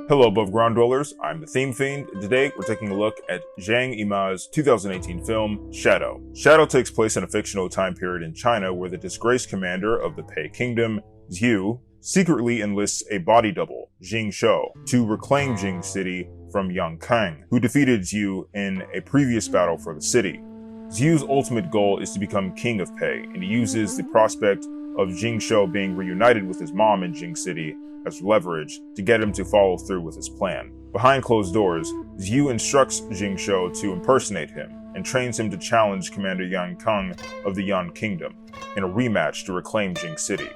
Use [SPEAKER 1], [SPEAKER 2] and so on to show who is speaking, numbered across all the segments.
[SPEAKER 1] Hello above ground dwellers, I'm the Theme Fiend, and today we're taking a look at Zhang Yimou's 2018 film, Shadow. Shadow takes place in a fictional time period in China where the disgraced commander of the Pei Kingdom, Zhu, secretly enlists a body double, Jing Shou, to reclaim Jing City from Yang Kang, who defeated Zhu in a previous battle for the city. Zhu's ultimate goal is to become king of Pei, and he uses the prospect of Jing Shou being reunited with his mom in Jing City as leverage to get him to follow through with his plan. Behind closed doors, Zhu instructs Jing Shou to impersonate him and trains him to challenge Commander Yang Kang of the Yan Kingdom in a rematch to reclaim Jing City.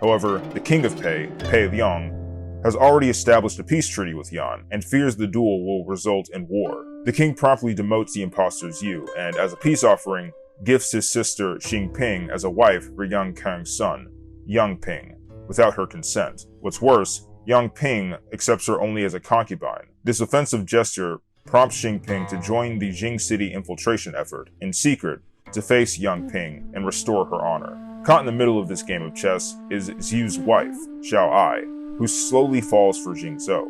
[SPEAKER 1] However, the king of Pei, Pei Liang, has already established a peace treaty with Yan and fears the duel will result in war. The king promptly demotes the impostor Zhu and, as a peace offering, gifts his sister Xing Ping as a wife for Yang Kang's son, Yang Ping, without her consent. What's worse, Yang Ping accepts her only as a concubine. This offensive gesture prompts Xing Ping to join the Jing City infiltration effort in secret to face Yang Ping and restore her honor. Caught in the middle of this game of chess is Zhu's wife, Xiao Ai, who slowly falls for Jing Zhou.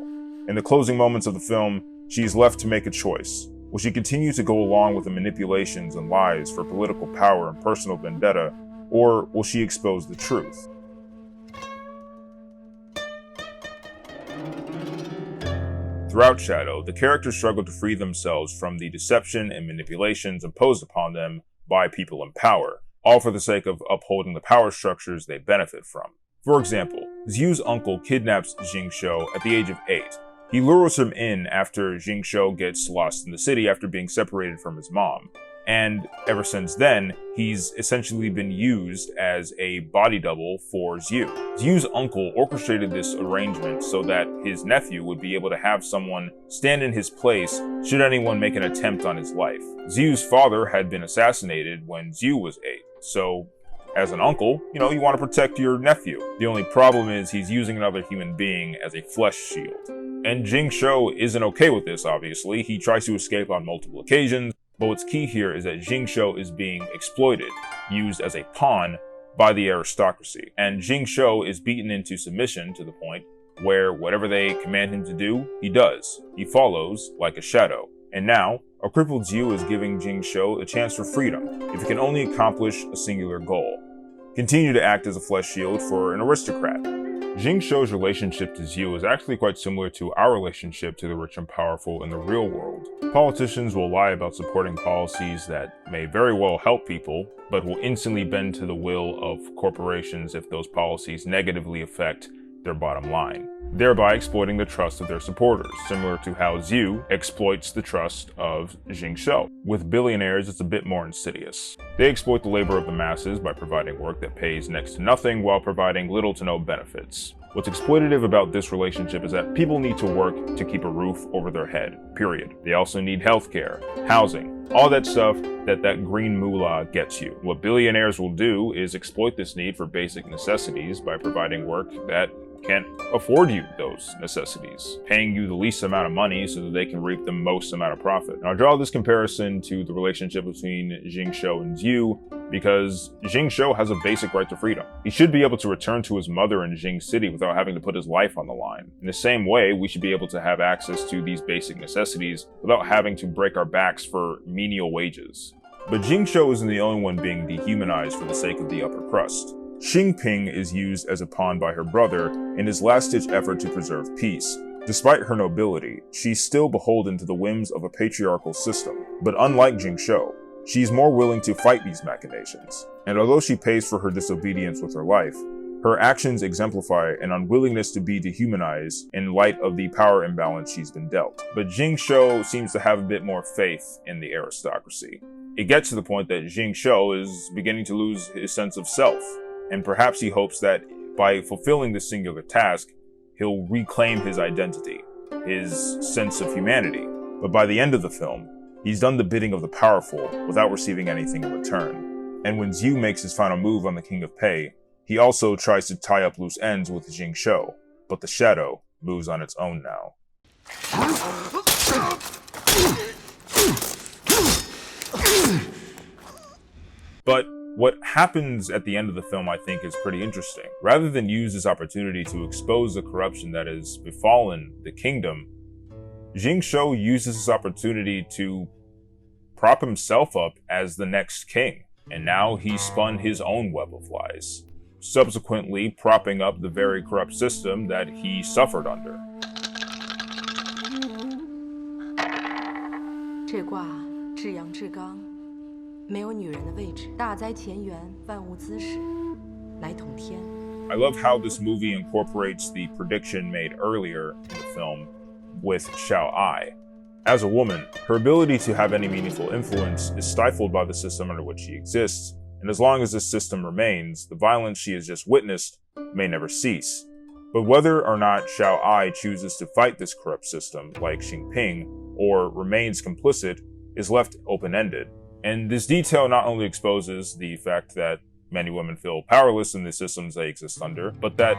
[SPEAKER 1] In the closing moments of the film, she is left to make a choice. Will she continue to go along with the manipulations and lies for political power and personal vendetta, or will she expose the truth? Throughout Shadow, the characters struggle to free themselves from the deception and manipulations imposed upon them by people in power, all for the sake of upholding the power structures they benefit from. For example, Zhu's uncle kidnaps Jing Shou at the age of 8. He lures him in after Jing Shou gets lost in the city after being separated from his mom. And ever since then, he's essentially been used as a body double for Zhu. Zhu's uncle orchestrated this arrangement so that his nephew would be able to have someone stand in his place should anyone make an attempt on his life. Zhu's father had been assassinated when Zhu was 8, so as an uncle, you want to protect your nephew. The only problem is he's using another human being as a flesh shield. And Jing Shou isn't okay with this, obviously. He tries to escape on multiple occasions, but what's key here is that Jing Shou is being exploited, used as a pawn by the aristocracy. And Jing Shou is beaten into submission to the point where whatever they command him to do, he does. He follows like a shadow. And now, a crippled Zhu is giving Jing Shou a chance for freedom, if he can only accomplish a singular goal: continue to act as a flesh shield for an aristocrat. Jing Shou's relationship to Zhu is actually quite similar to our relationship to the rich and powerful in the real world. Politicians will lie about supporting policies that may very well help people, but will instantly bend to the will of corporations if those policies negatively affect their bottom line, thereby exploiting the trust of their supporters, similar to how Zhu exploits the trust of Jing Shou. With billionaires, it's a bit more insidious. They exploit the labor of the masses by providing work that pays next to nothing while providing little to no benefits. What's exploitative about this relationship is that people need to work to keep a roof over their head, period. They also need healthcare, housing, all that stuff that green moolah gets you. What billionaires will do is exploit this need for basic necessities by providing work that can't afford you those necessities, paying you the least amount of money so that they can reap the most amount of profit. And I'll draw this comparison to the relationship between Jing Shou and Zhu because Jing Shou has a basic right to freedom. He should be able to return to his mother in Jing City without having to put his life on the line. In the same way, we should be able to have access to these basic necessities without having to break our backs for menial wages. But Jing Shou isn't the only one being dehumanized for the sake of the upper crust. Xing Ping is used as a pawn by her brother in his last-ditch effort to preserve peace. Despite her nobility, she's still beholden to the whims of a patriarchal system. But unlike Jing Shou, she's more willing to fight these machinations. And although she pays for her disobedience with her life, her actions exemplify an unwillingness to be dehumanized in light of the power imbalance she's been dealt. But Jing Shou seems to have a bit more faith in the aristocracy. It gets to the point that Jing Shou is beginning to lose his sense of self. And perhaps he hopes that by fulfilling this singular task, he'll reclaim his identity, his sense of humanity. But by the end of the film, he's done the bidding of the powerful without receiving anything in return. And when Zhu makes his final move on the King of Pei, he also tries to tie up loose ends with Jing Shou, but the shadow moves on its own now. But What happens at the end of the film, I think, is pretty interesting. Rather than use this opportunity to expose the corruption that has befallen the kingdom, Jing uses this opportunity to prop himself up as the next king, and now he spun his own web of lies, subsequently propping up the very corrupt system that he suffered under.
[SPEAKER 2] 这卦至阳至刚，没有女人的位置，大哉乾元，万物滋始，乃统天。
[SPEAKER 1] I love how this movie incorporates the prediction made earlier in the film with Xiao Ai. As a woman, her ability to have any meaningful influence is stifled by the system under which she exists, and as long as this system remains, the violence she has just witnessed may never cease. But whether or not Xiao Ai chooses to fight this corrupt system, like Xingping, or remains complicit, is left open-ended. And this detail not only exposes the fact that many women feel powerless in the systems they exist under, but that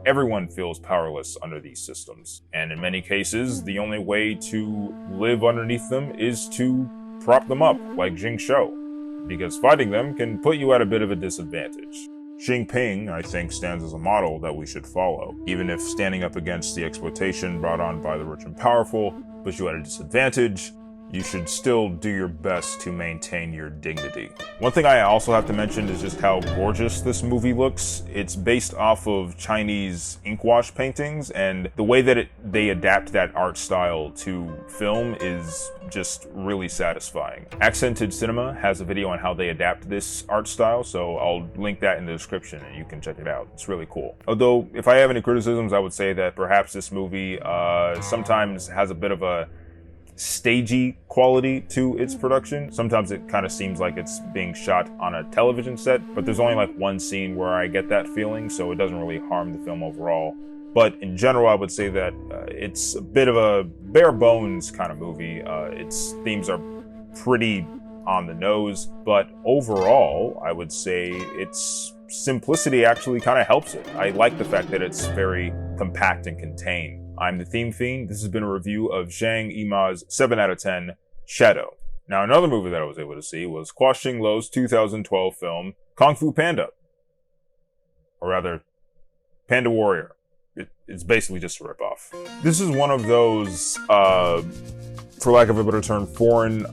[SPEAKER 1] everyone feels powerless under these systems. And in many cases, the only way to live underneath them is to prop them up, like Jing Shou, because fighting them can put you at a bit of a disadvantage. Xingping, I think, stands as a model that we should follow. Even if standing up against the exploitation brought on by the rich and powerful puts you at a disadvantage, you should still do your best to maintain your dignity. One thing I also have to mention is just how gorgeous this movie looks. It's based off of Chinese inkwash paintings, and the way that they adapt that art style to film is just really satisfying. Accented Cinema has a video on how they adapt this art style, so I'll link that in the description and you can check it out. It's really cool. Although, if I have any criticisms, I would say that perhaps this movie sometimes has a bit of a stagey quality to its production. Sometimes it kind of seems like it's being shot on a television set, but there's only like one scene where I get that feeling, so it doesn't really harm the film overall. But in general, I would say that it's a bit of a bare bones kind of movie. Its themes are pretty on the nose, but overall, I would say its simplicity actually kind of helps it. I like the fact that it's very compact and contained. I'm the Theme Fiend. This has been a review of Zhang Yimou's 7 out of 10 Shadow. Now, another movie that I was able to see was Kwok-Shing Lo's 2012 film Kung Fu Panda. Or rather, Panda Warrior. It's basically just a ripoff. This is one of those, for lack of a better term, foreign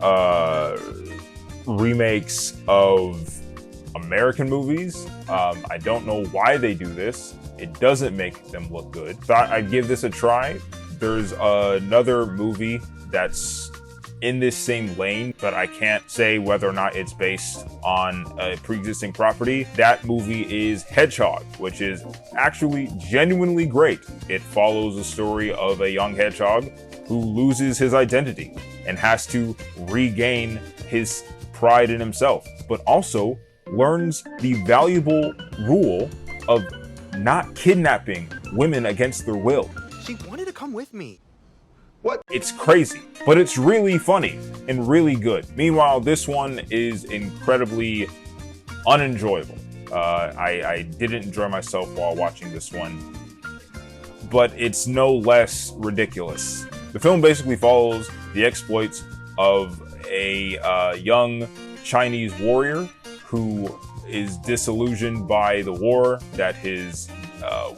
[SPEAKER 1] remakes of American movies. I don't know why they do this. It doesn't make them look good. Thought I'd give this a try. There's another movie that's in this same lane, but I can't say whether or not it's based on a pre-existing property. That movie is Hedgehog, which is actually genuinely great. It follows the story of a young hedgehog who loses his identity and has to regain his pride in himself, but also learns the valuable rule of not kidnapping women against their will.
[SPEAKER 3] She wanted to come with me.
[SPEAKER 1] What? It's crazy, but it's really funny and really good. Meanwhile, this one is incredibly unenjoyable. I didn't enjoy myself while watching this one, but it's no less ridiculous. The film basically follows the exploits of a young Chinese warrior who is disillusioned by the war that his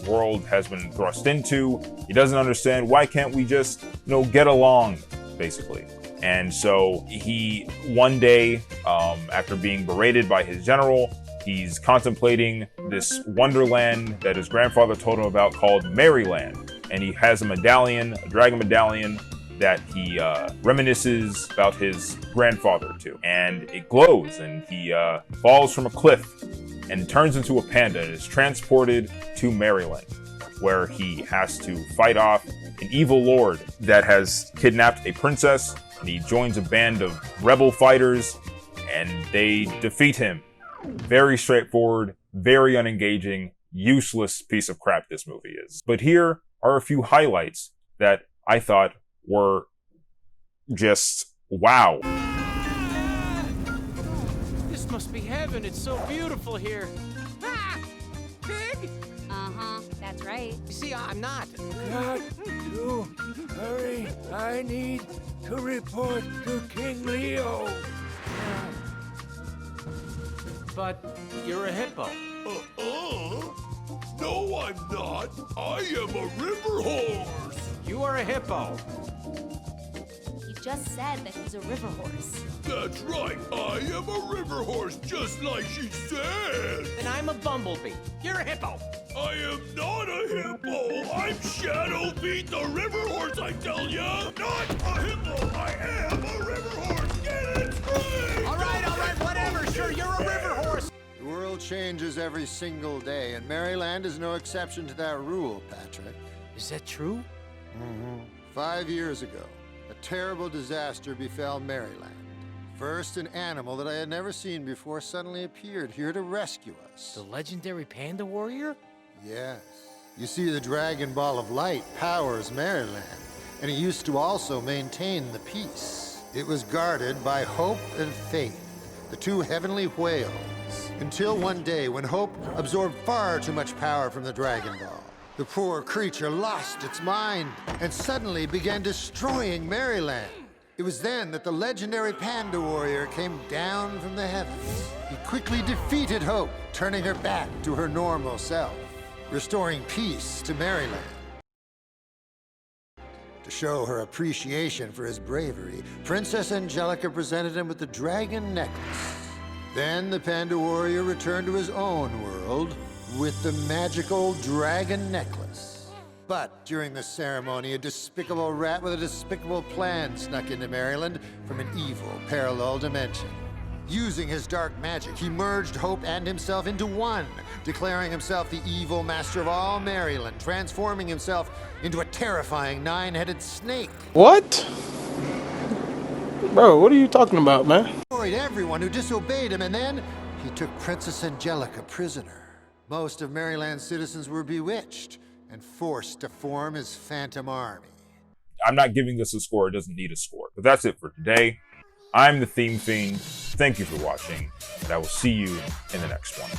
[SPEAKER 1] world has been thrust into. He doesn't understand, why can't we just, get along, basically. And so he, one day, after being berated by his general, he's contemplating this wonderland that his grandfather told him about called Maryland. And he has a medallion, a dragon medallion, that he reminisces about his grandfather to. And it glows, and he falls from a cliff and turns into a panda and is transported to Maryland, where he has to fight off an evil lord that has kidnapped a princess, and he joins a band of rebel fighters, and they defeat him. Very straightforward, very unengaging, useless piece of crap this movie is. But here are a few highlights that I thought were just wow.
[SPEAKER 3] This must be heaven. It's so beautiful here. Ah! Pig?
[SPEAKER 4] Uh-huh, that's right.
[SPEAKER 3] You see, I'm not.
[SPEAKER 5] Got to hurry. I need to report to King Leo.
[SPEAKER 3] But you're a hippo.
[SPEAKER 5] No, I'm not. I am a river horse.
[SPEAKER 3] You are a hippo.
[SPEAKER 4] You just said that he's a river horse.
[SPEAKER 5] That's right. I am a river horse, just like she said.
[SPEAKER 3] And I'm a bumblebee. You're a hippo.
[SPEAKER 5] I am not a hippo. I'm Shadow Beat the river horse, I tell ya. Not a hippo. I am a river horse. Get it straight.
[SPEAKER 3] All right, whatever. Sure, you're a river horse.
[SPEAKER 6] The world changes every single day, and Maryland is no exception to that rule, Patrick.
[SPEAKER 3] Is that true?
[SPEAKER 6] 5 years ago, a terrible disaster befell Maryland. First, an animal that I had never seen before suddenly appeared here to rescue us.
[SPEAKER 3] The legendary panda warrior?
[SPEAKER 6] Yes. You see, the Dragon Ball of Light powers Maryland, and it used to also maintain the peace. It was guarded by Hope and Faith, the two heavenly whales, until one day when Hope absorbed far too much power from the Dragon Ball. The poor creature lost its mind and suddenly began destroying Maryland. It was then that the legendary Panda Warrior came down from the heavens. He quickly defeated Hope, turning her back to her normal self, restoring peace to Maryland. To show her appreciation for his bravery, Princess Angelica presented him with the dragon necklace. Then the Panda Warrior returned to his own world with the magical dragon necklace. But during the ceremony, a despicable rat with a despicable plan snuck into Maryland from an evil parallel dimension. Using his dark magic, he merged Hope and himself into one, declaring himself the evil master of all Maryland, transforming himself into a terrifying nine-headed snake.
[SPEAKER 7] What? Bro, what are you talking about, man?
[SPEAKER 6] He destroyed everyone who disobeyed him, and then he took Princess Angelica prisoner. Most of Maryland's citizens were bewitched and forced to form his phantom army.
[SPEAKER 1] I'm not giving this a score. It doesn't need a score. But that's it for today. I'm the Theme Fiend. Thank you for watching, and I will see you in the next one.